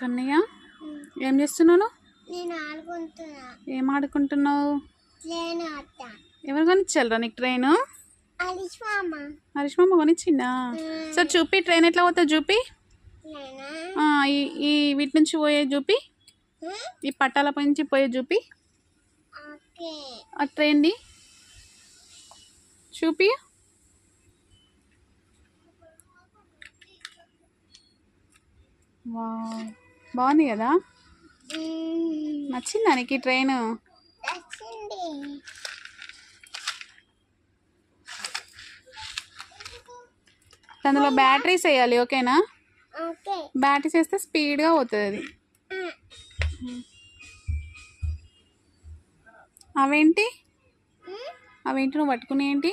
కన్నయ్య ఏం చేస్తున్నావు? నేను ఆడుకుంటున్నా. ఏం ఆడుకుంటున్నావు? ట్రైన్ ఆట. ఎవరు కొనిచ్చారా నీకు ట్రైన్? హరీష్ మామ కొనిచ్చిందా? సరే చూపి, ట్రైన్ ఎట్లా పోతుంది చూపి. ఈ వీటి నుంచి పోయే చూపి, ఈ పట్టాల పై నుంచి పోయే చూపి. ఆ ట్రైన్ది చూపి. బాగుంది కదా? నచ్చిందా నీకు ఈ ట్రైన్? అందులో బ్యాటరీస్ వేయాలి, ఓకేనా? బ్యాటరీస్ వేస్తే స్పీడ్గా పోతుంది అది. అవేంటి నువ్వు పట్టుకునే ఏంటి?